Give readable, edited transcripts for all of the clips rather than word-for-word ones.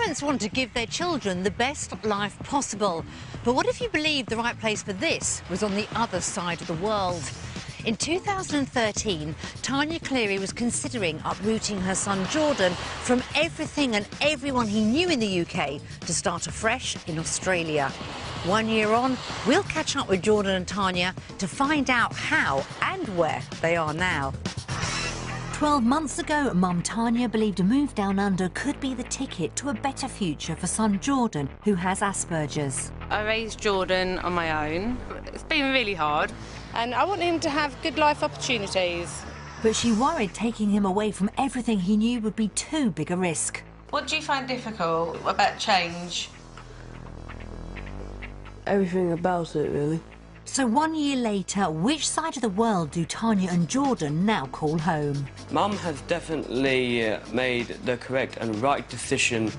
Parents want to give their children the best life possible. But what if you believed the right place for this was on the other side of the world? In 2013, Tanya Cleary was considering uprooting her son Jordan from everything and everyone he knew in the UK to start afresh in Australia. 1 year on, we'll catch up with Jordan and Tanya to find out how and where they are now. 12 months ago, Mum Tanya believed a move down under could be the ticket to a better future for son Jordan, who has Asperger's. I raised Jordan on my own. It's been really hard. And I want him to have good life opportunities. But she worried taking him away from everything he knew would be too big a risk. What do you find difficult about change? Everything about it, really. So 1 year later, which side of the world do Tanya and Jordan now call home? Mum has definitely made the correct and right decision.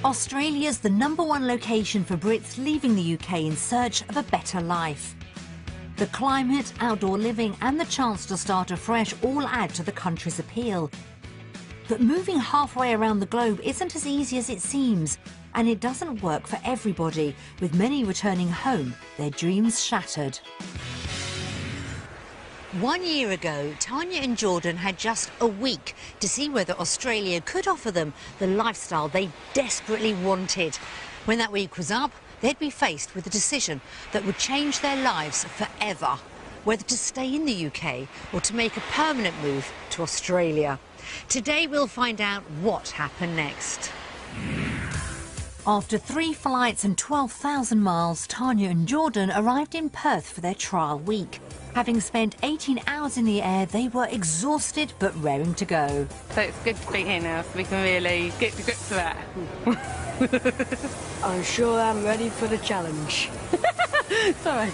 Australia's the #1 location for Brits leaving the UK in search of a better life. The climate, outdoor living and the chance to start afresh all add to the country's appeal. But moving halfway around the globe isn't as easy as it seems, and it doesn't work for everybody, with many returning home, their dreams shattered. 1 year ago, Tanya and Jordan had just a week to see whether Australia could offer them the lifestyle they desperately wanted. When that week was up, they'd be faced with a decision that would change their lives forever, whether to stay in the UK or to make a permanent move to Australia. Today we'll find out what happened next. After 3 flights and 12,000 miles, Tanya and Jordan arrived in Perth for their trial week. Having spent 18 hours in the air, they were exhausted but raring to go. So it's good to be here now, so we can really get to grips with that. I'm sure I'm ready for the challenge. Sorry.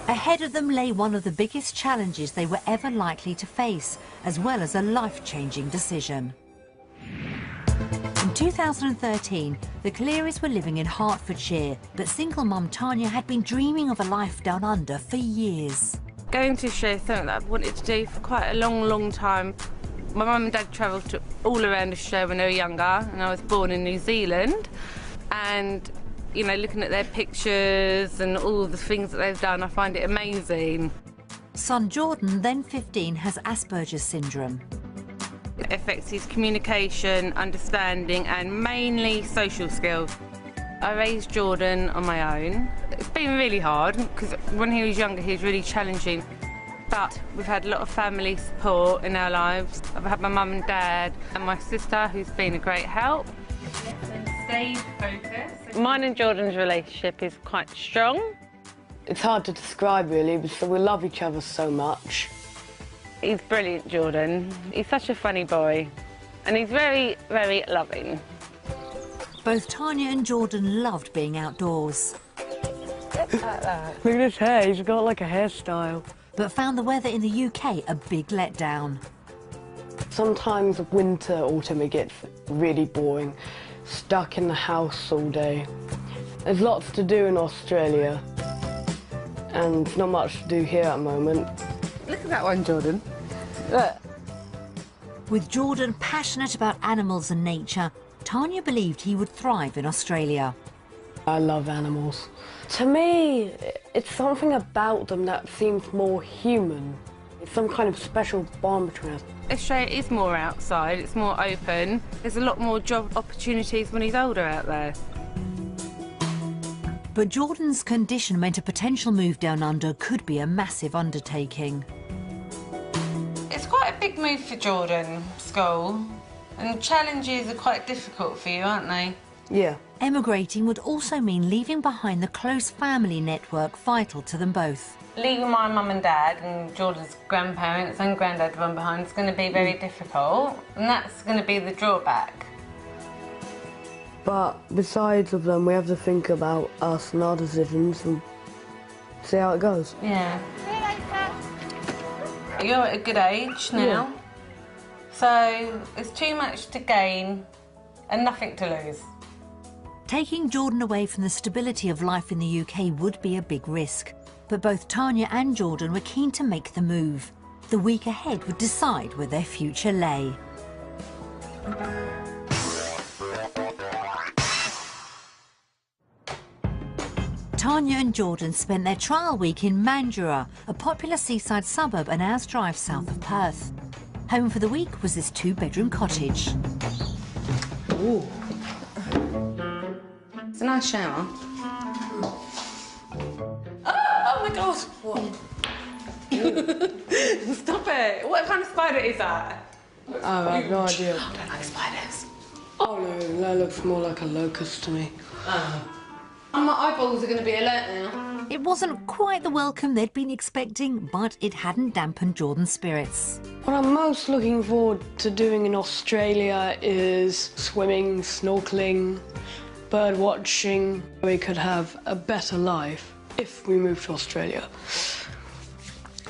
Ahead of them lay one of the biggest challenges they were ever likely to face, as well as a life-changing decision. In 2013, the Clearys were living in Hertfordshire, but single mum Tanya had been dreaming of a life down under for years. Going to Australia is something that I've wanted to do for quite a long time. My mum and dad travelled all around Australia when they were younger, and I was born in New Zealand. And, you know, looking at their pictures and all the things that they've done, I find it amazing. Son Jordan, then 15, has Asperger's syndrome. It affects his communication, understanding and mainly social skills. I raised Jordan on my own. It's been really hard because when he was younger he was really challenging, but we've had a lot of family support in our lives. I've had my mum and dad and my sister who's been a great help. Stay focused. Mine and Jordan's relationship is quite strong. It's hard to describe, really, because we love each other so much. He's brilliant, Jordan. He's such a funny boy. And he's very, very loving. Both Tanya and Jordan loved being outdoors. Look at his hair, he's got like a hairstyle. But found the weather in the UK a big letdown. Sometimes winter, autumn, it gets really boring. Stuck in the house all day. There's lots to do in Australia. And not much to do here at the moment. Look at that one, Jordan. With Jordan passionate about animals and nature, Tanya believed he would thrive in Australia. I love animals. To me, it's something about them that seems more human. It's some kind of special bond between us. Australia is more outside, it's more open. There's a lot more job opportunities when he's older out there. But Jordan's condition meant a potential move down under could be a massive undertaking. It's quite a big move for Jordan, school. And challenges are quite difficult for you, aren't they? Yeah. Emigrating would also mean leaving behind the close family network vital to them both. Leaving my mum and dad and Jordan's grandparents and granddad run behind is going to be very difficult, and that's going to be the drawback. But besides of them, we have to think about us and our decisions and see how it goes. Yeah. You're at a good age now, so it's too much to gain and nothing to lose. Taking Jordan away from the stability of life in the UK would be a big risk. But both Tanya and Jordan were keen to make the move. The week ahead would decide where their future lay. Tanya and Jordan spent their trial week in Mandurah, a popular seaside suburb an hour's drive south of Perth. Home for the week was this two-bedroom cottage. Ooh. It's a nice shower. Oh my God! What? Stop it! What kind of spider is that? Oh, I have no idea. I don't like spiders. Oh no, that looks more like a locust to me. And my eyeballs are going to be alert now. It wasn't quite the welcome they'd been expecting, but it hadn't dampened Jordan's spirits. What I'm most looking forward to doing in Australia is swimming, snorkeling, bird watching. We could have a better life if we move to Australia.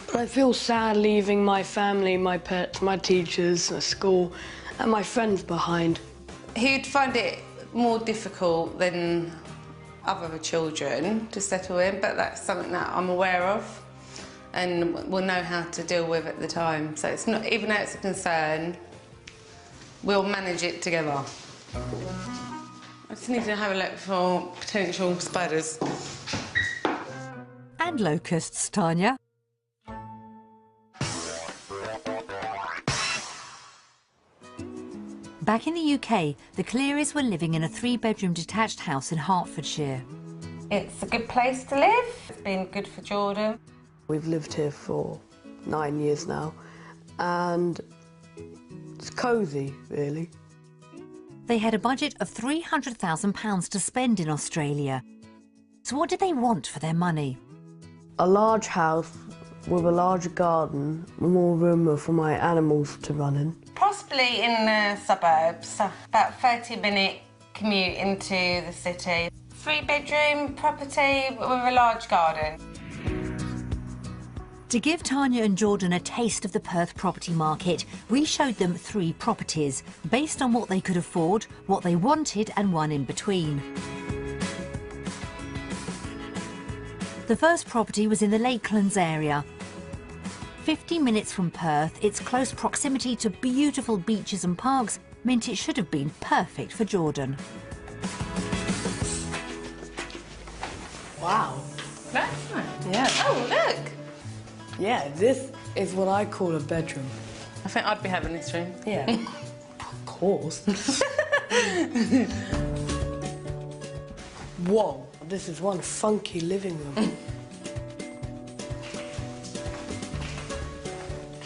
But I feel sad leaving my family, my pets, my teachers, my school, and my friends behind. He'd find it more difficult than other children to settle in, but that's something that I'm aware of and we'll know how to deal with at the time. So it's not, even though it's a concern, we'll manage it together. I just need to have a look for potential spiders. And locusts, Tanya. Back in the UK, the Clearys were living in a three-bedroom detached house in Hertfordshire. It's a good place to live. It's been good for Jordan. We've lived here for 9 years now, and it's cosy, really. They had a budget of £300,000 to spend in Australia. So what did they want for their money? A large house with a large garden, more room for my animals to run in. Possibly in the suburbs, about 30-minute commute into the city. Three-bedroom property with a large garden. To give Tanya and Jordan a taste of the Perth property market, we showed them 3 properties, based on what they could afford, what they wanted and one in between. The first property was in the Lakelands area. 50 minutes from Perth, its close proximity to beautiful beaches and parks meant it should have been perfect for Jordan. Wow. That's nice. Yeah. Oh, look! Yeah, this is what I call a bedroom. I think I'd be having this room. Yeah. Of course. Whoa, this is one funky living room.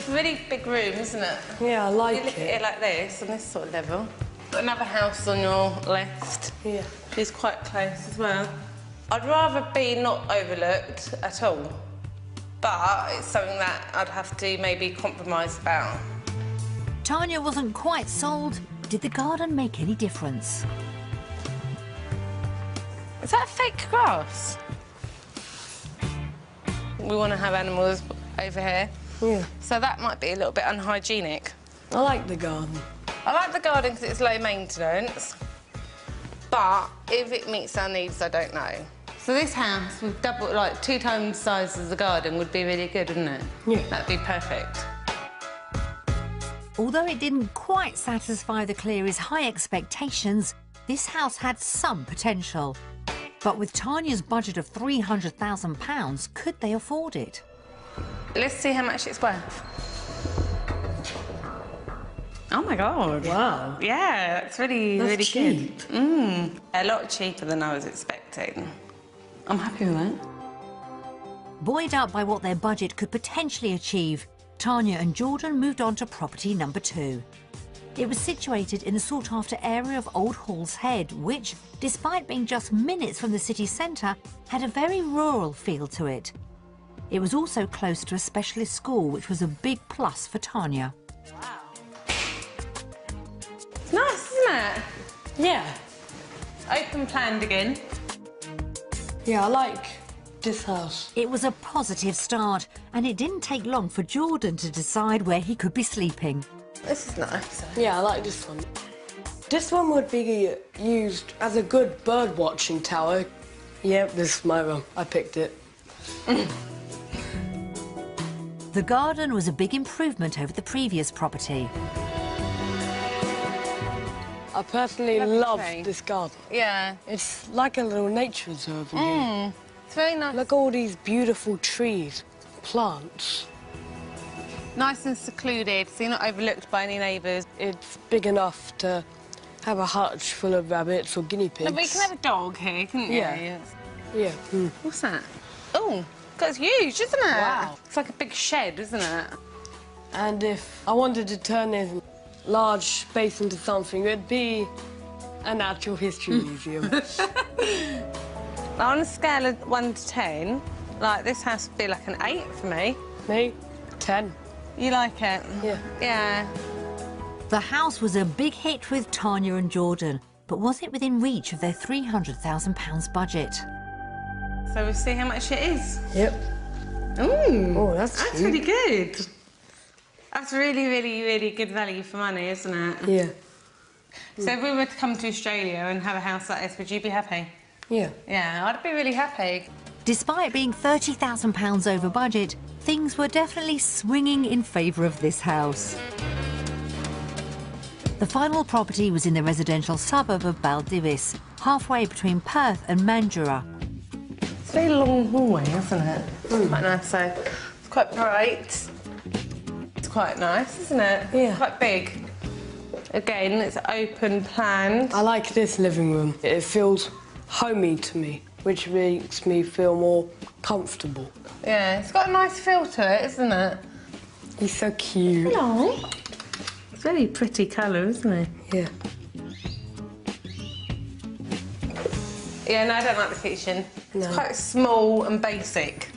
Really big room, isn't it? Yeah, I You like look at it. it like this, on this sort of level. Got another house on your left. Yeah. She's quite close as well. I'd rather be not overlooked at all, but it's something that I'd have to maybe compromise about. Tanya wasn't quite sold. Did the garden make any difference? Is that fake grass? We want to have animals over here. Yeah. So that might be a little bit unhygienic. I like the garden. I like the garden because it's low maintenance, but if it meets our needs, I don't know. So this house with double, like 2 times the size as the garden would be really good, wouldn't it? Yeah. That'd be perfect. Although it didn't quite satisfy the Clearys' high expectations, this house had some potential. But with Tanya's budget of £300,000, could they afford it? Let's see how much it's worth. Oh my God. Wow. Yeah, that's really, That's really cheap. good. A lot cheaper than I was expecting. I'm happy with that. Buoyed up by what their budget could potentially achieve, Tanya and Jordan moved on to property number 2. It was situated in the sought-after area of Old Hall's Head, which, despite being just minutes from the city centre, had a very rural feel to it. It was also close to a specialist school, which was a big plus for Tanya. It's nice, isn't it? Yeah. open planned again. Yeah, I like this house. It was a positive start, and it didn't take long for Jordan to decide where he could be sleeping. This is nice. Yeah, I like this one. This one would be used as a good bird watching tower. Yep, this is my room. I picked it. The garden was a big improvement over the previous property. I personally love this garden. Yeah. It's like a little nature reserve in here. It's very nice. Look at all these beautiful trees, plants. Nice and secluded, so you're not overlooked by any neighbours. It's big enough to have a hutch full of rabbits or guinea pigs. No, but you can have a dog here, couldn't you? Yeah. Yeah. Mm. What's that? Oh, it's huge, isn't it? Wow. It's like a big shed, isn't it? And if I wanted to turn this large space into something, it'd be a natural history museum. On a scale of 1 to 10, like, this house would be like an 8 for me. Me? 10. You like it? Yeah. Yeah. The house was a big hit with Tanya and Jordan, but was it within reach of their £300,000 budget? So we'll see how much it is. Yep. Ooh, Oh, that's really good. That's really, really, really good value for money, isn't it? Yeah. So if we were to come to Australia and have a house like this, would you be happy? Yeah. Yeah, I'd be really happy. Despite being £30,000 over budget, things were definitely swinging in favour of this house. The final property was in the residential suburb of Baldivis, halfway between Perth and Mandurah. It's a very long hallway, isn't it? It's quite nice, so it's quite bright. It's quite nice, isn't it? Yeah. It's quite big. Again, it's open planned. I like this living room. It feels homey to me, which makes me feel more comfortable. Yeah, it's got a nice feel to it, isn't it? He's so cute. Hello. It's a very pretty colour, isn't it? Yeah. Yeah, no, I don't like the kitchen. No. It's quite small and basic.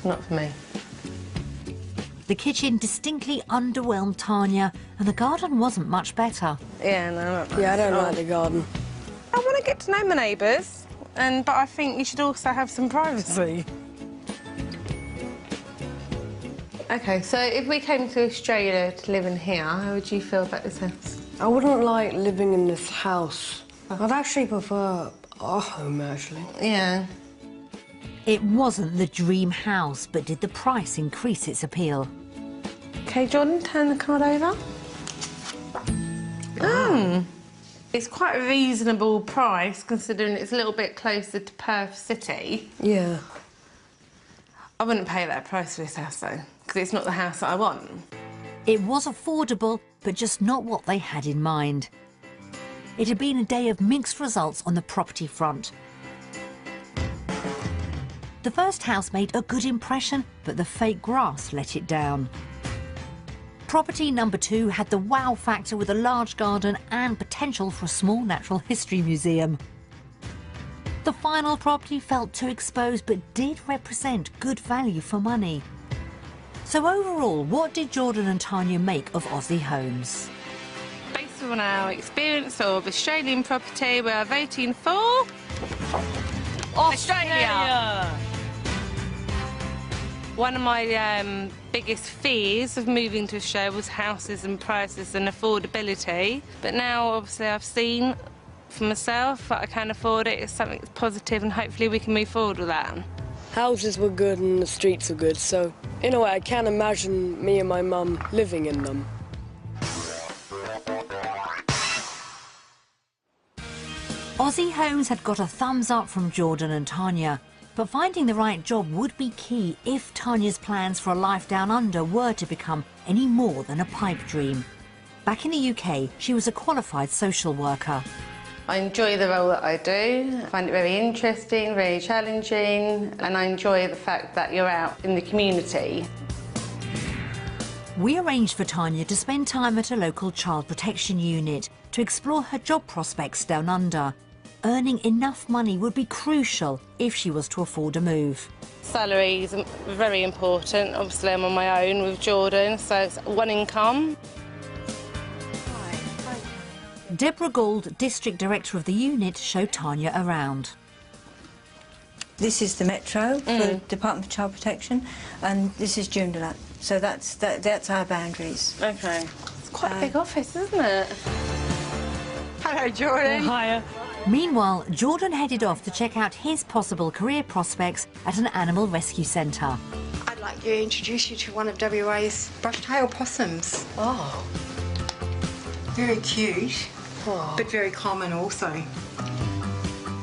Not for me. The kitchen distinctly underwhelmed Tanya, and the garden wasn't much better. Yeah, no, not nice. Yeah, I don't like the garden. I want to get to know my neighbours, but I think you should also have some privacy. OK, so if we came to Australia to live in here, how would you feel about this house? I wouldn't like living in this house. I'd actually prefer our home, actually. Yeah. It wasn't the dream house, but did the price increase its appeal? OK, Jordan, turn the card over. It's quite a reasonable price, considering it's a little bit closer to Perth City. Yeah. I wouldn't pay that price for this house, though, because it's not the house that I want. It was affordable, but just not what they had in mind. It had been a day of mixed results on the property front. The first house made a good impression, but the fake grass let it down. Property number 2 had the wow factor with a large garden and potential for a small natural history museum. The final property felt too exposed, but did represent good value for money. So overall, what did Jordan and Tanya make of Aussie homes? Based on our experience of Australian property, we are voting for... Australia! One of my biggest fears of moving to Australia was houses and prices and affordability. But now, obviously, I've seen for myself that I can afford it. It's something that's positive, and hopefully we can move forward with that. Houses were good and the streets were good, so in a way I can imagine me and my mum living in them. Aussie homes had got a thumbs up from Jordan and Tanya, but finding the right job would be key if Tanya's plans for a life down under were to become any more than a pipe dream. Back in the UK, she was a qualified social worker. I enjoy the role that I do. I find it very interesting, very challenging, and I enjoy the fact that you're out in the community. We arranged for Tanya to spend time at a local child protection unit to explore her job prospects down under. Earning enough money would be crucial if she was to afford a move. Salary is very important. Obviously, I'm on my own with Jordan, so it's one income. Deborah Gould, District Director of the unit, showed Tanya around. This is the Metro for the Department for Child Protection, and this is Joondalup. So that's our boundaries. Okay. It's quite a big office, isn't it? Hello, Jordan. Hiya. Meanwhile, Jordan headed off to check out his possible career prospects at an animal rescue centre. I'd like to introduce you to one of WA's brush-tailed possums. Oh. Very cute, but very common also.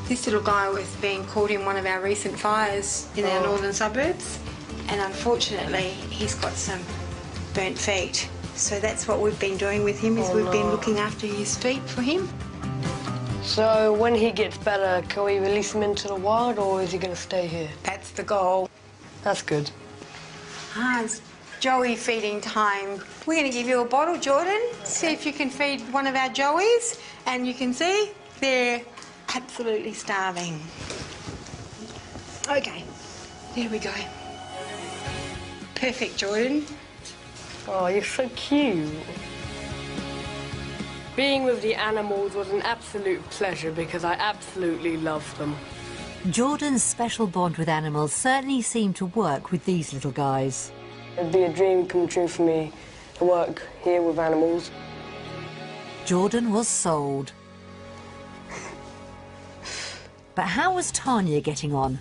This little guy was being caught in one of our recent fires in our northern suburbs, and unfortunately he's got some burnt feet. So that's what we've been doing with him, is we've been looking after his feet for him. So when he gets better, can we release him into the wild, or is he going to stay here? That's the goal. That's good. It's Joey feeding time. We're going to give you a bottle, Jordan. See if you can feed one of our Joeys. And you can see they're absolutely starving. Okay, there we go. Perfect, Jordan. Oh, you're so cute. Being with the animals was an absolute pleasure because I absolutely love them. Jordan's special bond with animals certainly seemed to work with these little guys. It'd be a dream come true for me to work here with animals. Jordan was sold. But how was Tanya getting on?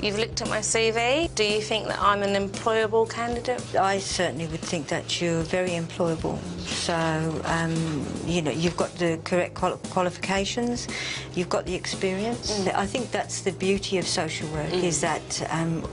You've looked at my CV. Do you think that I'm an employable candidate? I certainly would think that you're very employable. So, you know, you've got the correct qualifications, you've got the experience. I think that's the beauty of social work, is that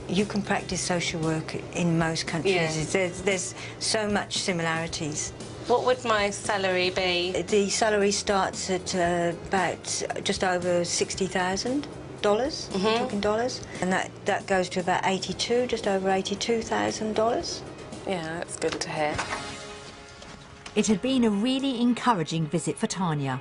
you can practice social work in most countries. There's so much similarities. What would my salary be? The salary starts at about just over $60,000. Talking dollars, and that goes to about just over $82,000. Yeah, that's good to hear. It had been a really encouraging visit for Tanya.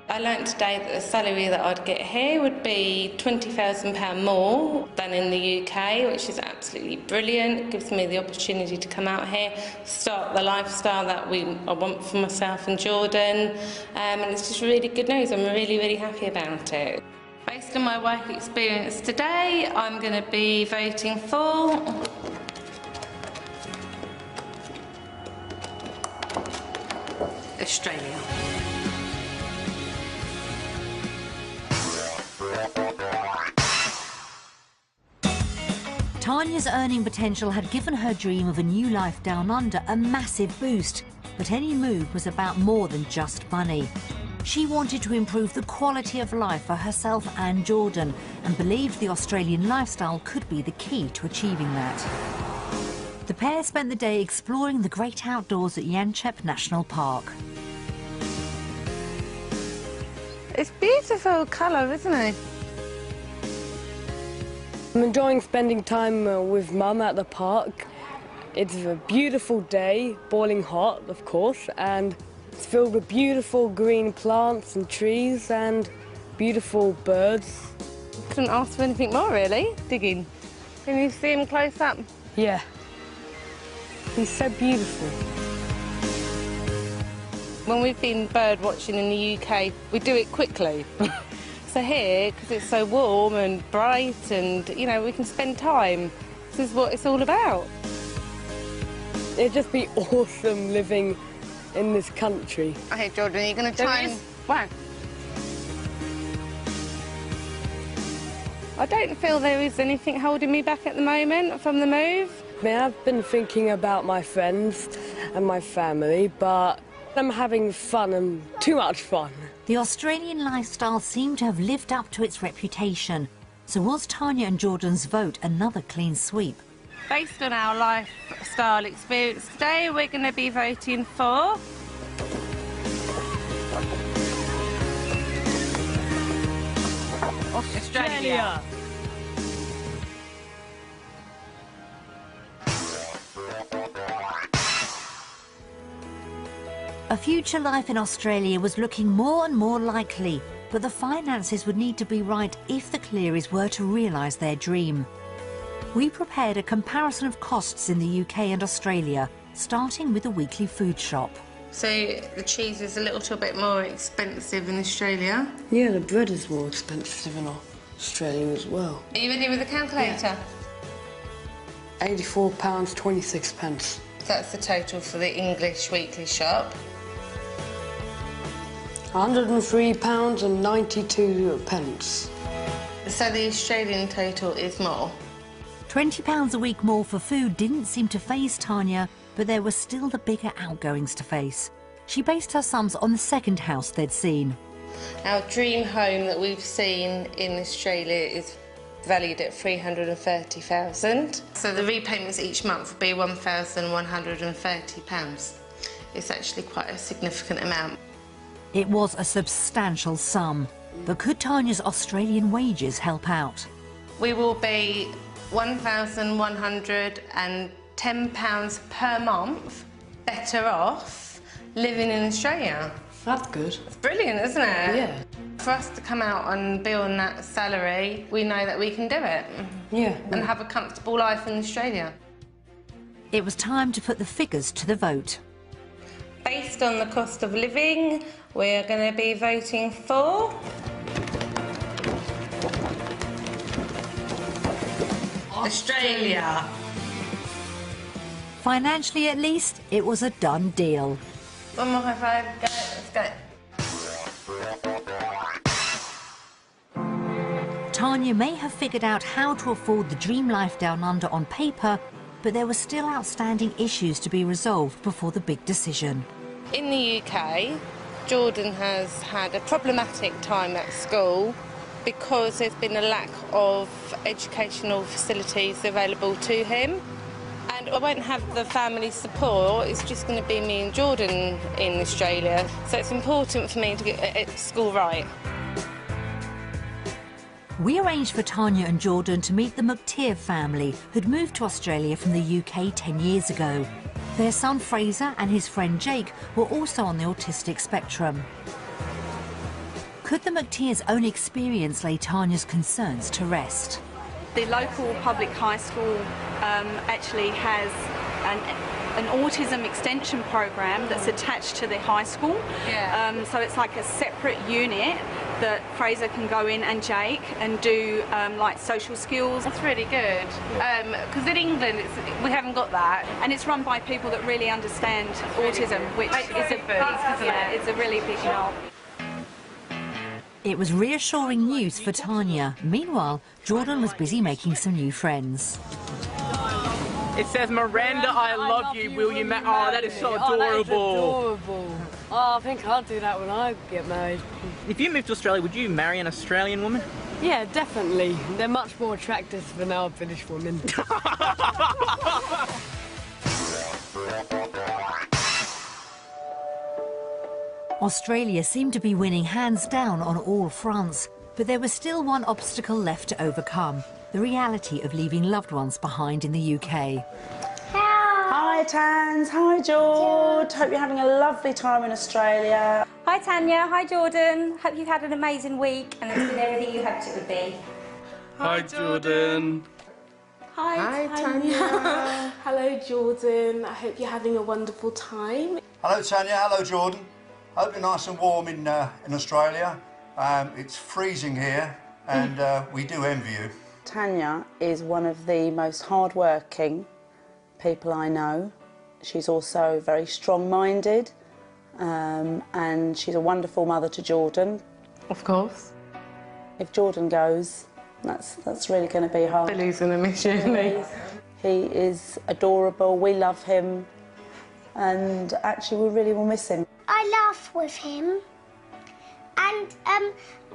I learnt today that the salary that I'd get here would be £20,000 more than in the UK, which is absolutely brilliant. It gives me the opportunity to come out here, start the lifestyle that I want for myself and Jordan, and it's just really good news. I'm really, really happy about it. Based on my work experience today, I'm going to be voting for Australia. Tanya's earning potential had given her dream of a new life down under a massive boost, but any move was about more than just money. She wanted to improve the quality of life for herself and Jordan, and believed the Australian lifestyle could be the key to achieving that. The pair spent the day exploring the great outdoors at Yanchep National Park. It's beautiful colour, isn't it? I'm enjoying spending time with Mum at the park. It's a beautiful day, boiling hot, of course, and it's filled with beautiful green plants and trees and beautiful birds. Couldn't ask for anything more, really. Digging. Can you see him close up? Yeah. He's so beautiful. When we've been bird watching in the UK, we do it quickly. So here, because it's so warm and bright and, you know, we can spend time. This is what it's all about. It'd just be awesome living in this country. Okay, Jordan, are you going to try and... Wow. I don't feel there is anything holding me back at the moment from the move. I mean, I've been thinking about my friends and my family, but I'm having fun and too much fun. The Australian lifestyle seemed to have lived up to its reputation. So was Tanya and Jordan's vote another clean sweep? Based on our lifestyle experience today, we're going to be voting for Australia. A future life in Australia was looking more and more likely, but the finances would need to be right if the Clearys were to realise their dream. We prepared a comparison of costs in the UK and Australia, starting with a weekly food shop. So the cheese is a little bit more expensive in Australia. Yeah, the bread is more expensive in Australia as well. Are you ready with the calculator? Yeah. £84.26. That's the total for the English weekly shop. £103.92. So the Australian total is more. £20 a week more for food didn't seem to faze Tanya, but there were still the bigger outgoings to face. She based her sums on the second house they'd seen. Our dream home that we've seen in Australia is valued at $330,000. So the repayments each month would be £1,130. It's actually quite a significant amount. It was a substantial sum, but could Tanya's Australian wages help out? We will be £1,110 per month better off living in Australia. That's good. It's brilliant, isn't it? Yeah. For us to come out and be on that salary, we know that we can do it. Yeah. And have a comfortable life in Australia. It was time to put the figures to the vote. Based on the cost of living, we're going to be voting for... Australia. Financially, at least, it was a done deal. One more high five, go, let's go. Tanya may have figured out how to afford the dream life down under on paper, but there were still outstanding issues to be resolved before the big decision. In the UK, Jordan has had a problematic time at school because there's been a lack of educational facilities available to him. And I won't have the family support, it's just going to be me and Jordan in Australia. So it's important for me to get school right. We arranged for Tanya and Jordan to meet the McTeer family, who'd moved to Australia from the UK 10 years ago. Their son Fraser and his friend Jake were also on the autistic spectrum. Could the McTeers' own experience lay Tanya's concerns to rest? The local public high school actually has an autism extension program that's attached to the high school. Yeah. So it's like a separate unit that Fraser can go in and Jake and do like social skills. That's really good. Because in England we haven't got that. And it's run by people that really understand autism, which is a really big help. It was reassuring news for Tanya. Meanwhile, Jordan was busy making some new friends. It says, Miranda, I love you, will you marry? Oh, that is so adorable. That is adorable. Oh, I think I'll do that when I get married. If you moved to Australia, would you marry an Australian woman? Yeah, definitely. They're much more attractive than our British women. Australia seemed to be winning hands down on all fronts, but there was still one obstacle left to overcome: the reality of leaving loved ones behind in the UK. Hi Tans, hi George. Hope you're having a lovely time in Australia. Hi Tanya, hi Jordan. Hope you've had an amazing week and it's been everything you hoped it would be. Hi Jordan. Hi Tanya. Hello Jordan. I hope you're having a wonderful time. Hello Tanya, hello Jordan. Hope you're nice and warm in Australia. It's freezing here and we do envy you. Tanya is one of the most hard-working people I know. She's also very strong-minded and she's a wonderful mother to Jordan. Of course. If Jordan goes, that's really going to be hard. Billy's going to miss you, isn't he? He is adorable, we love him and actually we really will miss him. I laugh with him and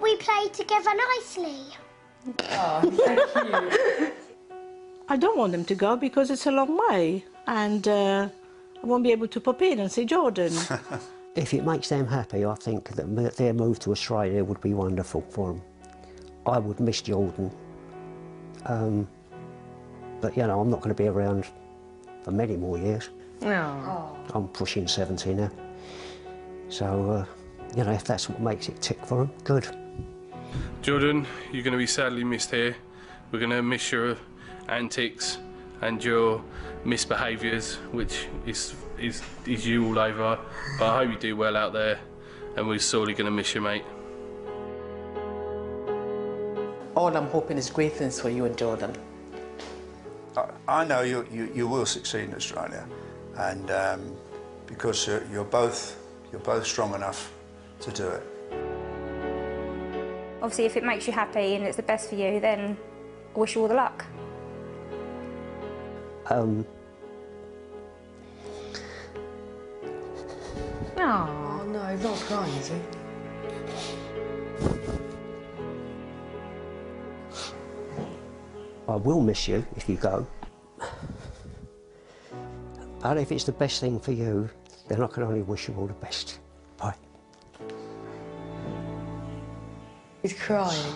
we play together nicely. Oh, thank you. I don't want them to go because it's a long way and I won't be able to pop in and see Jordan. If it makes them happy, I think that their move to Australia would be wonderful for them. I would miss Jordan. But, you know, I'm not going to be around for many more years. No. I'm pushing 70 now. So, you know, if that's what makes it tick for them, good. Jordan, you're going to be sadly missed here. We're going to miss your antics and your misbehaviours, which is is you all over. But I hope you do well out there, and we're sorely going to miss you, mate. All I'm hoping is great things for you and Jordan. I know you will succeed in Australia, and because you're both strong enough to do it. Obviously, if it makes you happy and it's the best for you, then I wish you all the luck. Oh, no, he's not crying, is he? I will miss you if you go. But if it's the best thing for you, then I can only wish you all the best. Bye. He's crying.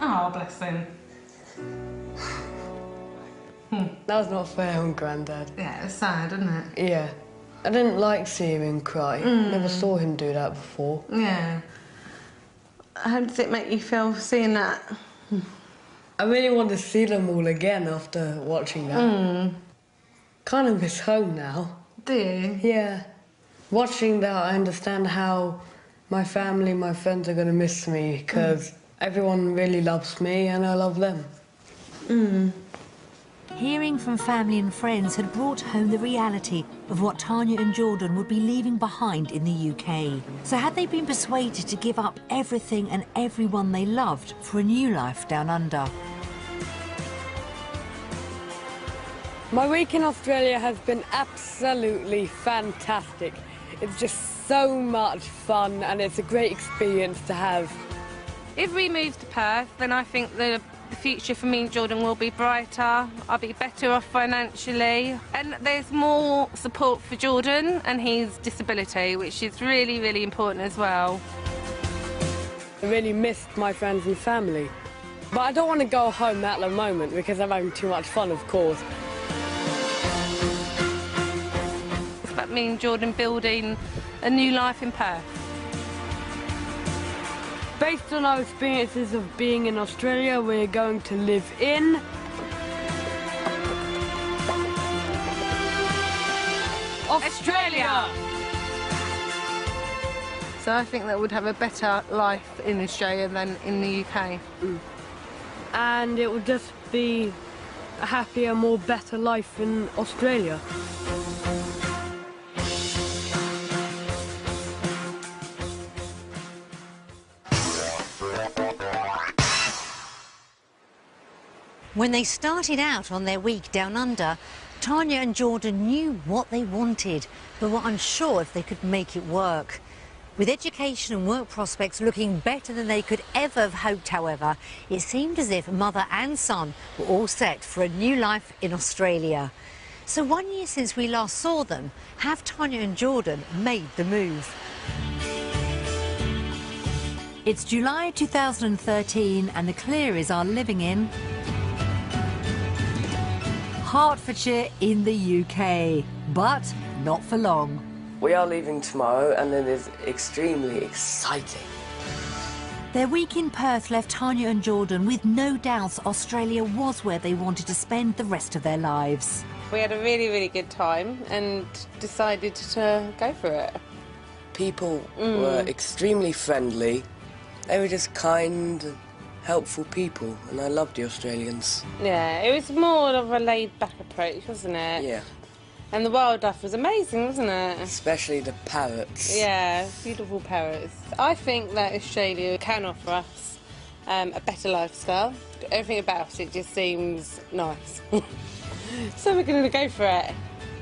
Oh, bless him. That was not fair on Grandad. Yeah, it's sad, isn't it? Yeah. I didn't like seeing him cry. Never saw him do that before. Yeah. How does it make you feel seeing that? I really want to see them all again after watching that. Kind of miss home now. Do you? Yeah. Watching that, I understand how my family, my friends are going to miss me, because everyone really loves me and I love them. Hearing from family and friends had brought home the reality of what Tanya and Jordan would be leaving behind in the UK. So had they been persuaded to give up everything and everyone they loved for a new life down under? My week in Australia has been absolutely fantastic. It's just so much fun and it's a great experience to have. If we move to Perth, then I think the future for me and Jordan will be brighter. I'll be better off financially, and there's more support for Jordan and his disability, which is really, really important as well. I really missed my friends and family. But I don't want to go home at the moment because I'm having too much fun, of course. It's about me and Jordan building a new life in Perth. Based on our experiences of being in Australia, we're going to live in Australia! So I think that we'd have a better life in Australia than in the UK. And it would just be a happier, more better life in Australia. When they started out on their week down under, Tanya and Jordan knew what they wanted, but were unsure if they could make it work. With education and work prospects looking better than they could ever have hoped, however, it seemed as if mother and son were all set for a new life in Australia. So 1 year since we last saw them, have Tanya and Jordan made the move? It's July 2013 and the Clearys are living in Hertfordshire in the UK, but not for long. We are leaving tomorrow and it is extremely exciting. Their week in Perth left Tanya and Jordan with no doubts Australia was where they wanted to spend the rest of their lives. We had a really, really good time and decided to go for it. People were extremely friendly. They were just kind, helpful people, and I loved the Australians. Yeah, it was more of a laid-back approach, wasn't it? Yeah. And the wildlife was amazing, wasn't it? Especially the parrots. Yeah, beautiful parrots. I think that Australia can offer us a better lifestyle. Everything about it just seems nice. So we're going to go for it.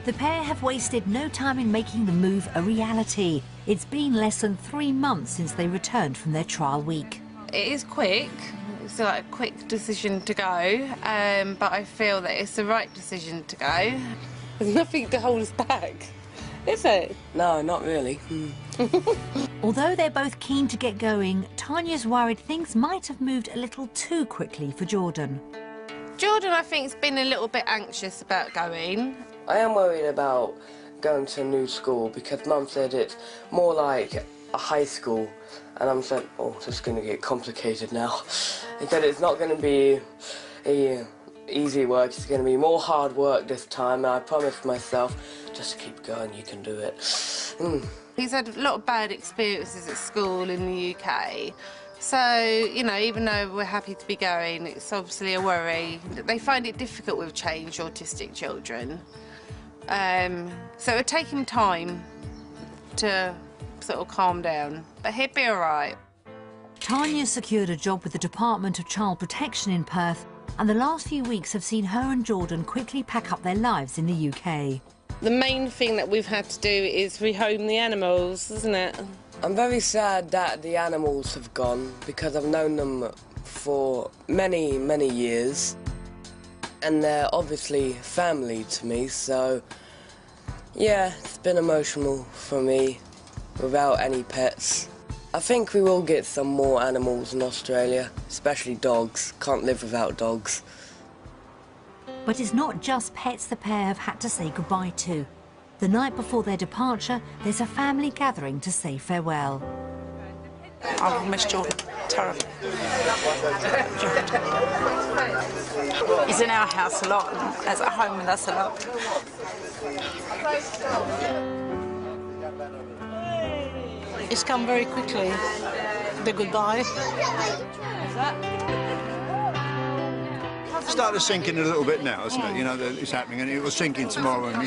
The pair have wasted no time in making the move a reality. It's been less than 3 months since they returned from their trial week. It is quick. It's like a quick decision to go, but I feel that it's the right decision to go. There's nothing to hold us back, is it? No, not really. Although they're both keen to get going, Tanya's worried things might have moved a little too quickly for Jordan. Jordan, I think, has been a little bit anxious about going. I am worried about going to a new school because Mum said it's more like a high school, and I'm saying, oh, this is going to get complicated now. He said it's not going to be a easy work. It's going to be more hard work this time, and I promised myself just to keep going, you can do it. He's had a lot of bad experiences at school in the UK. So, you know, even though we're happy to be going, it's obviously a worry. They find it difficult with change, autistic children. So it would take him time to sort of calm down, but he'd be all right. Tanya secured a job with the Department of Child Protection in Perth, and the last few weeks have seen her and Jordan quickly pack up their lives in the UK. The main thing that we've had to do is rehome the animals, isn't it? I'm very sad that the animals have gone because I've known them for many, many years, and they're obviously family to me, so yeah, it's been emotional for me without any pets. I think we will get some more animals in Australia, especially dogs. Can't live without dogs. But it's not just pets the pair have had to say goodbye to. The night before their departure, there's a family gathering to say farewell. I've missed Jordan terribly. He's in our house a lot, and is at home with us a lot. It's come very quickly, the goodbye. It's started sinking a little bit now, isn't it? You know, it's happening, and it will sink in tomorrow when we,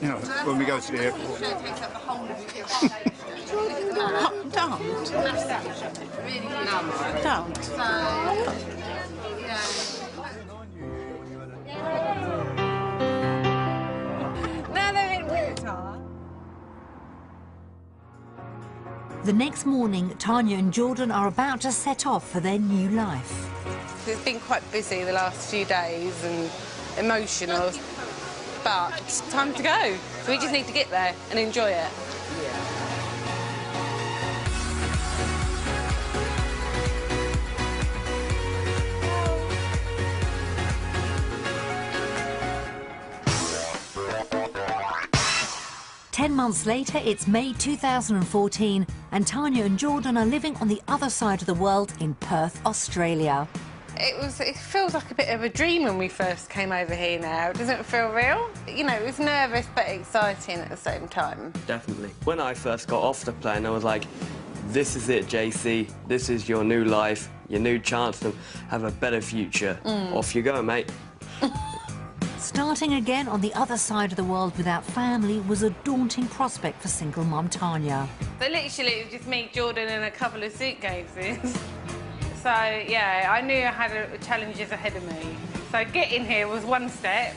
you know, when we go to the airport. Don't. The next morning, Tanya and Jordan are about to set off for their new life. It's been quite busy the last few days and emotional, but it's time to go. So we just need to get there and enjoy it. Ten months later, it's May 2014, and Tanya and Jordan are living on the other side of the world in Perth, Australia. It feels like a bit of a dream when we first came over here now. Doesn't it feel real? You know, it was nervous but exciting at the same time. Definitely. When I first got off the plane, I was like, this is it, JC. This is your new life, your new chance to have a better future. Off you go, mate. Starting again on the other side of the world without family was a daunting prospect for single mum Tanya. So literally it was just me, Jordan and a couple of suitcases. So yeah, I knew I had challenges ahead of me. So getting here was one step,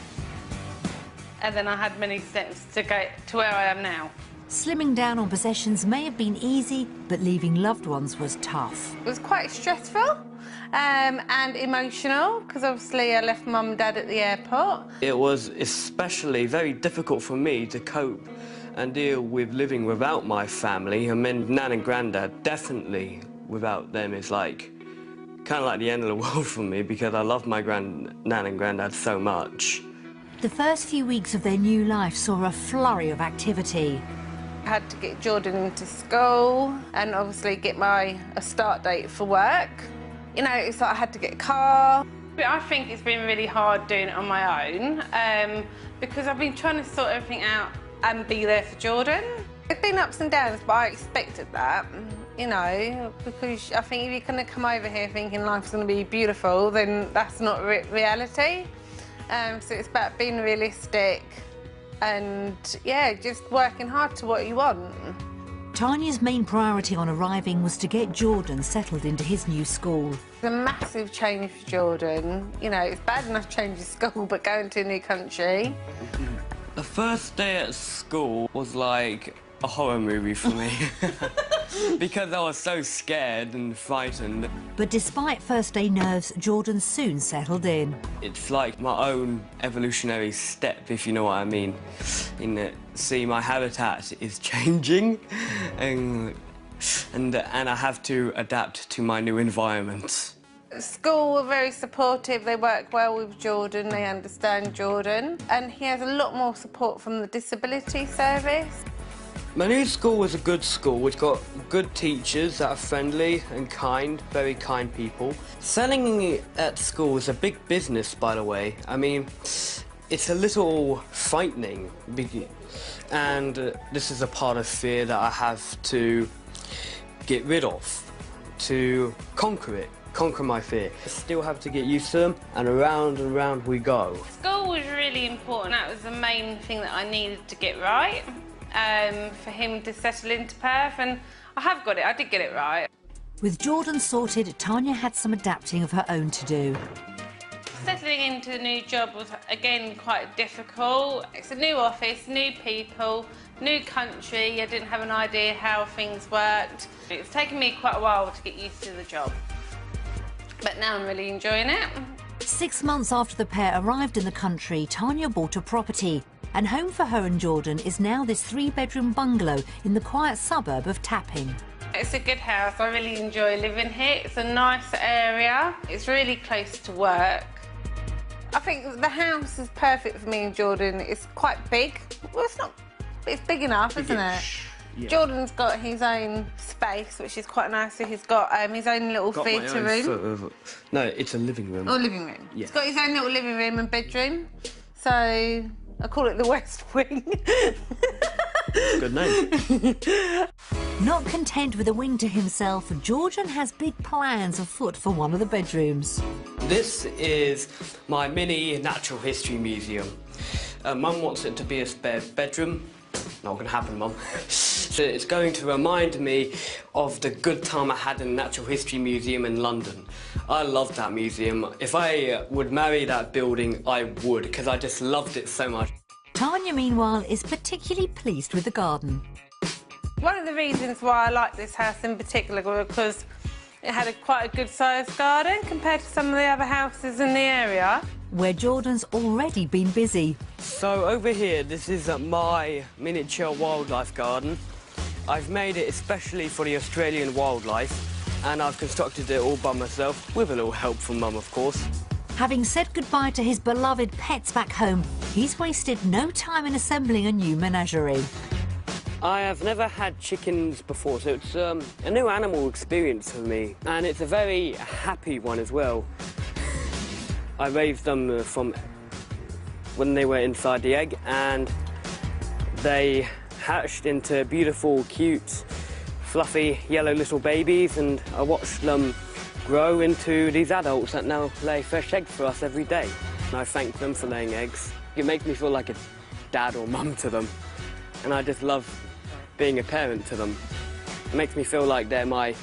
and then I had many steps to get to where I am now. Slimming down on possessions may have been easy, but leaving loved ones was tough. It was quite stressful and emotional, because obviously I left Mum and Dad at the airport. It was especially very difficult for me to cope and deal with living without my family. I mean, Nan and Grandad, definitely without them is like, kind of like the end of the world for me, because I love my Nan and Grandad so much. The first few weeks of their new life saw a flurry of activity. I had to get Jordan into school and obviously get a start date for work. You know, it's like I had to get a car. But I think it's been really hard doing it on my own because I've been trying to sort everything out and be there for Jordan. There's been ups and downs, but I expected that, you know, because I think if you're going to come over here thinking life's going to be beautiful, then that's not reality. So it's about being realistic and, yeah, just working hard to what you want. Tanya's main priority on arriving was to get Jordan settled into his new school. It's a massive change for Jordan. You know, it's bad enough changing school, but going to a new country. The first day at school was like a horror movie for me because I was so scared and frightened. But despite first day nerves, Jordan soon settled in. It's like my own evolutionary step, if you know what I mean. See, my habitat is changing and I have to adapt to my new environment. School were very supportive, they work well with Jordan, they understand Jordan, and he has a lot more support from the disability service. My new school was a good school. It's got good teachers that are friendly and kind, very kind people. Selling at school is a big business, by the way. I mean, it's a little frightening, and this is a part of fear that I have to get rid of, to conquer my fear. I still have to get used to them, and around we go. School was really important. That was the main thing that I needed to get right. For him to settle into Perth, and I have got it. I did get it right. With Jordan sorted, Tanya had some adapting of her own to do. Settling into the new job was, again, quite difficult. It's a new office, new people, new country. I didn't have an idea how things worked. It's taken me quite a while to get used to the job, but now I'm really enjoying it. 6 months after the pair arrived in the country, Tanya bought a property. And home for her and Jordan is now this 3-bedroom bungalow in the quiet suburb of Tapping. It's a good house. I really enjoy living here. It's a nice area. It's really close to work. I think the house is perfect for me and Jordan. It's quite big. Well, it's not, but it's big enough, isn't it? Yeah. Jordan's got his own space, which is quite nice. So he's got his own little theatre room. No, it's a living room. Oh, living room. Yeah. He's got his own little living room and bedroom. So I call it the West Wing. Good name. Not content with a wing to himself, Jordan has big plans afoot for one of the bedrooms. This is my mini natural history museum. Mum wants it to be a spare bedroom. Not going to happen, Mum. So it's going to remind me of the good time I had in the Natural History Museum in London. I loved that museum. If I would marry that building, I would, because I just loved it so much. Tanya, meanwhile, is particularly pleased with the garden. One of the reasons why I like this house in particular was because it had quite a good-sized garden compared to some of the other houses in the area. Where Jordan's already been busy. So over here, this is my miniature wildlife garden. I've made it especially for the Australian wildlife, and I've constructed it all by myself, with a little help from Mum, of course. Having said goodbye to his beloved pets back home, he's wasted no time in assembling a new menagerie. I have never had chickens before, so it's a new animal experience for me, and it's a very happy one as well. I raised them from when they were inside the egg, and they hatched into beautiful, cute, fluffy, yellow little babies, and I watched them grow into these adults that now lay fresh eggs for us every day. And I thank them for laying eggs. It makes me feel like a dad or mum to them, and I just love being a parent to them. It makes me feel like they're my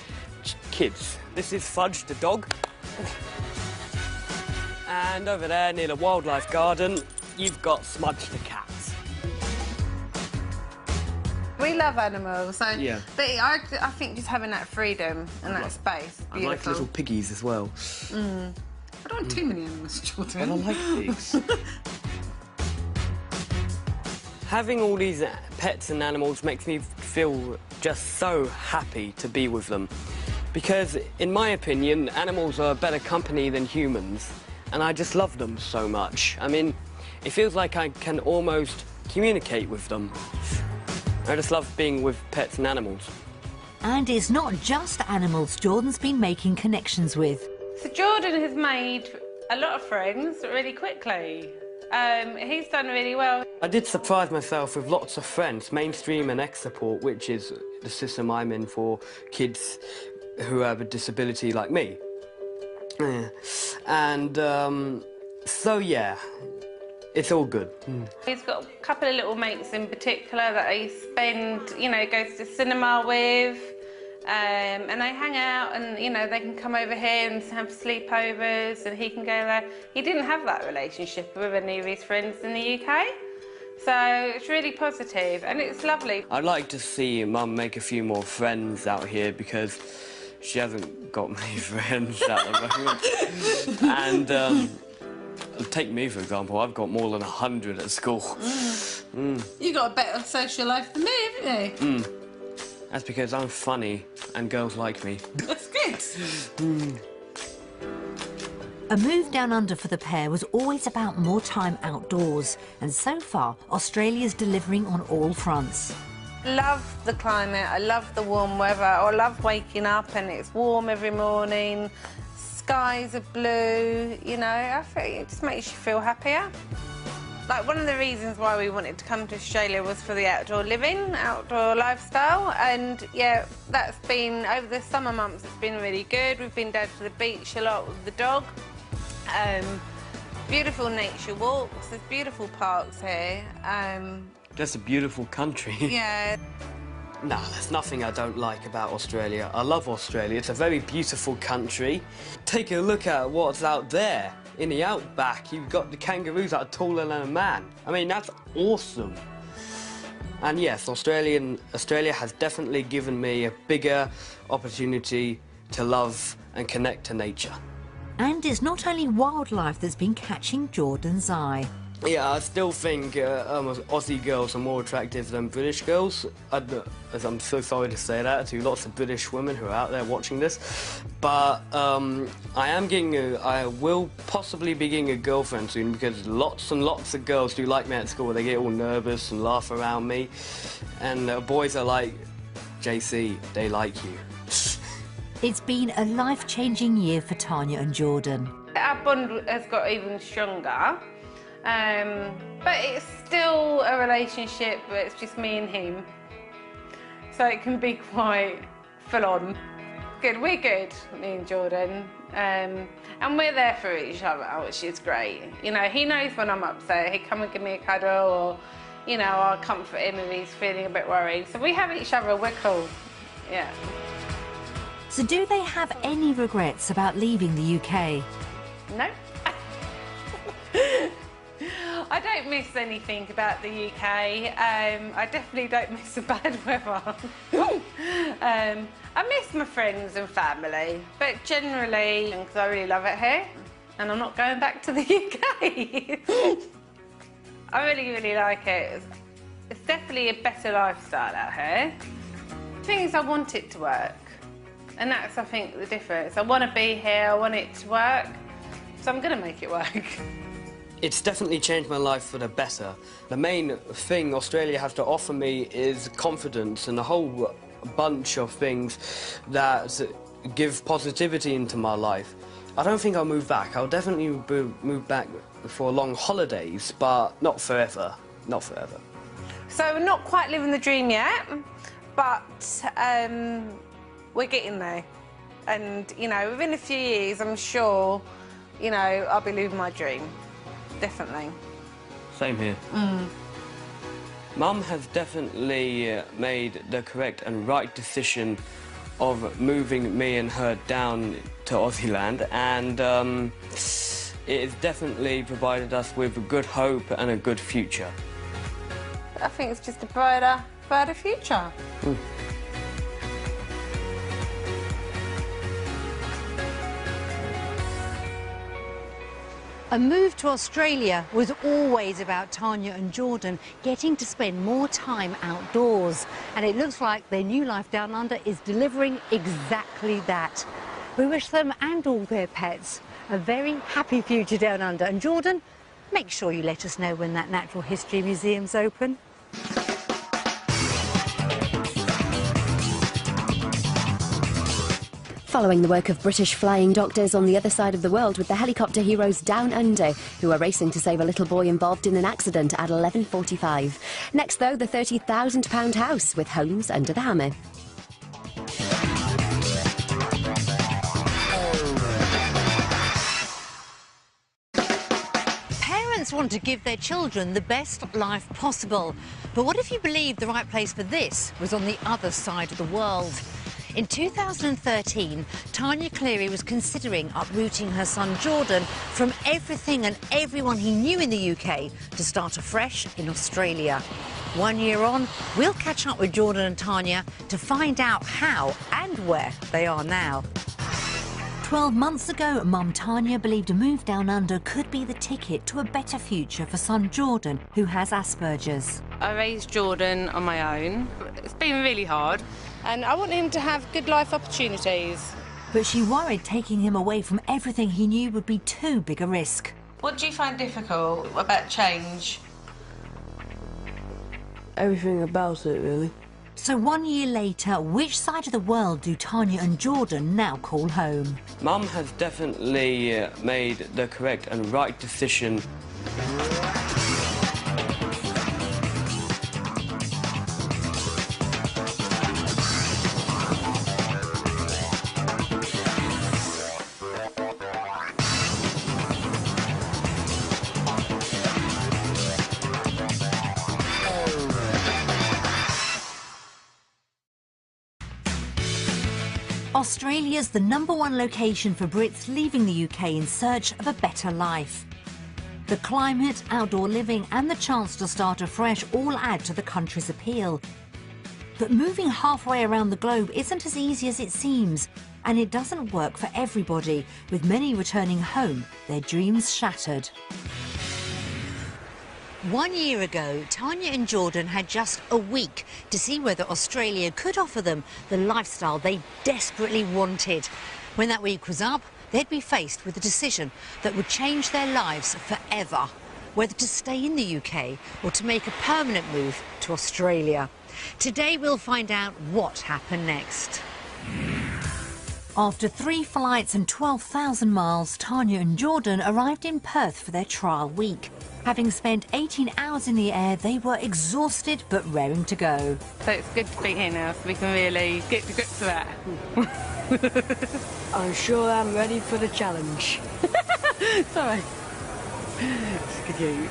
kids. This is Fudge the dog. And over there, near the wildlife garden, you've got Smudge the cat. We love animals, so yeah. But I think just having that freedom and that space, beautiful. I like little piggies as well. I don't want too many animals, Jordan. I don't like pigs. Having all these pets and animals makes me feel just so happy to be with them. Because, in my opinion, animals are a better company than humans. And I just love them so much. I mean, it feels like I can almost communicate with them. I just love being with pets and animals. And it's not just animals Jordan's been making connections with. So Jordan has made a lot of friends really quickly. He's done really well. I did surprise myself with lots of friends, mainstream and X-Support, which is the system I'm in for kids who have a disability like me. And so yeah, it's all good. He's got a couple of little mates in particular that he goes to cinema with, and they hang out, and they can come over here and have sleepovers, and he can go there. He didn't have that relationship with any of his friends in the UK, so it's really positive and it's lovely. I'd like to see Mum make a few more friends out here because she hasn't got many friends at the moment. And take me, for example, I've got more than 100 at school. You've got a better social life than me, haven't you? That's because I'm funny and girls like me. That's good. A move down under for the pair was always about more time outdoors, and so far, Australia's delivering on all fronts. Love the climate, I love the warm weather, I love waking up and it's warm every morning, skies are blue, you know, I think it just makes you feel happier. Like, one of the reasons why we wanted to come to Australia was for the outdoor living, outdoor lifestyle, and yeah, that's been, over the summer months, it's been really good. We've been down to the beach a lot with the dog. Beautiful nature walks, there's beautiful parks here. Just a beautiful country. Yeah. Nah, there's nothing I don't like about Australia. I love Australia. It's a very beautiful country. Take a look at what's out there. In the outback, you've got the kangaroos that are taller than a man. I mean, that's awesome. And yes, Australia has definitely given me a bigger opportunity to love and connect to nature. And it's not only wildlife that's been catching Jordan's eye. Yeah, I still think Aussie girls are more attractive than British girls. I'm so sorry to say that to lots of British women who are out there watching this. But I will possibly be getting a girlfriend soon because lots and lots of girls do like me at school. They get all nervous and laugh around me. And boys are like, JC, they like you. It's been a life-changing year for Tanya and Jordan. Our bond has got even stronger. But it's still a relationship, but it's just me and him. So it can be quite full on. Good, we're good, me and Jordan. And we're there for each other, which is great. You know, he knows when I'm upset, he'd come and give me a cuddle, or, you know, I'll comfort him if he's feeling a bit worried. So we have each other, we're cool, yeah. So do they have any regrets about leaving the UK? No. I don't miss anything about the UK. I definitely don't miss the bad weather. I miss my friends and family, but generally, because I really love it here, and I'm not going back to the UK. I really, really like it. It's definitely a better lifestyle out here. The thing is, I want it to work, and that's, I think, the difference. I want to be here, I want it to work, so I'm going to make it work. It's definitely changed my life for the better. The main thing Australia has to offer me is confidence and a whole bunch of things that give positivity into my life. I don't think I'll move back. I'll definitely move back for long holidays, but not forever. Not forever. So we're not quite living the dream yet, but we're getting there. And, you know, within a few years, I'm sure, you know, I'll be living my dream. Definitely. Same here. Mum has definitely made the correct and right decision of moving me and her down to Aussie land, and it has definitely provided us with a good hope and a good future. I think it's just a brighter future. A move to Australia was always about Tanya and Jordan getting to spend more time outdoors. And it looks like their new life down under is delivering exactly that. We wish them and all their pets a very happy future down under. And Jordan, make sure you let us know when that Natural History Museum's open. Following the work of British flying doctors on the other side of the world with the helicopter heroes Down Under, who are racing to save a little boy involved in an accident at 11:45. Next, though, the £30,000 house with homes under the hammer. Parents want to give their children the best life possible. But what if you believed the right place for this was on the other side of the world? In 2013, Tanya Cleary was considering uprooting her son Jordan from everything and everyone he knew in the UK to start afresh in Australia. 1 year on, we'll catch up with Jordan and Tanya to find out how and where they are now. 12 months ago, Mum Tanya believed a move down under could be the ticket to a better future for son Jordan, who has Asperger's. I raised Jordan on my own. It's been really hard, and I want him to have good life opportunities. But she worried taking him away from everything he knew would be too big a risk. What do you find difficult about change? Everything about it, really. So 1 year later, which side of the world do Tanya and Jordan now call home? Mum has definitely made the correct and right decision. Australia's the #1 location for Brits leaving the UK in search of a better life. The climate, outdoor living and the chance to start afresh all add to the country's appeal. But moving halfway around the globe isn't as easy as it seems, and it doesn't work for everybody, with many returning home, their dreams shattered. 1 year ago, Tanya and Jordan had just a week to see whether Australia could offer them the lifestyle they desperately wanted. When that week was up, they'd be faced with a decision that would change their lives forever, whether to stay in the UK or to make a permanent move to Australia. Today we'll find out what happened next. After 3 flights and 12,000 miles, Tanya and Jordan arrived in Perth for their trial week. Having spent 18 hours in the air, they were exhausted but raring to go. So it's good to be here now, so we can really get to grips with that. I'm sure I'm ready for the challenge. Sorry. It's cute.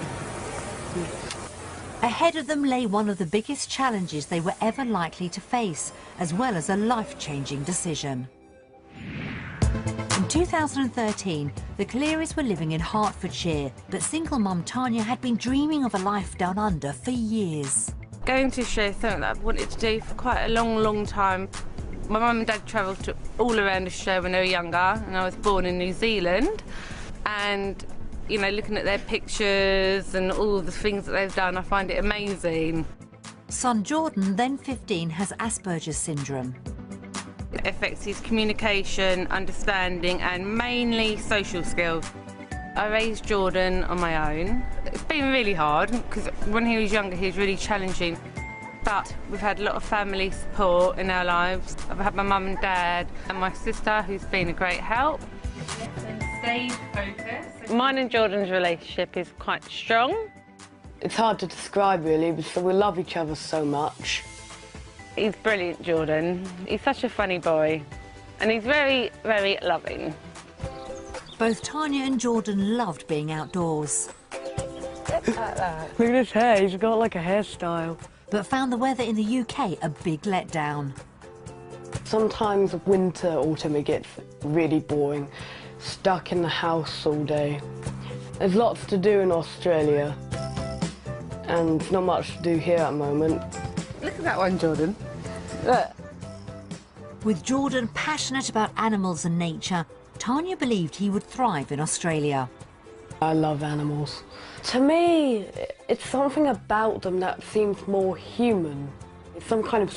Ahead of them lay one of the biggest challenges they were ever likely to face, as well as a life-changing decision. In 2013, the Clearys were living in Hertfordshire, but single mum Tanya had been dreaming of a life down under for years. Going to Australia is something that I've wanted to do for quite a long time. My mum and dad travelled all around Australia when they were younger, and I was born in New Zealand. And, you know, looking at their pictures and all the things that they've done, I find it amazing. Son Jordan, then 15, has Asperger's syndrome. It affects his communication, understanding and mainly social skills. I raised Jordan on my own. It's been really hard because when he was younger he was really challenging, but we've had a lot of family support in our lives. I've had my mum and dad and my sister who's been a great help. Stay focused. Mine and Jordan's relationship is quite strong. It's hard to describe really because we love each other so much. He's brilliant, Jordan. He's such a funny boy and he's very loving. Both Tanya and Jordan loved being outdoors. Like that. Look at his hair, he's got like a hairstyle. But found the weather in the UK a big letdown. Sometimes winter, autumn, it gets really boring. Stuck in the house all day. There's lots to do in Australia and not much to do here at the moment. Look at that one, Jordan. Look. With Jordan passionate about animals and nature, Tanya believed he would thrive in Australia. I love animals. To me, it's something about them that seems more human. It's some kind of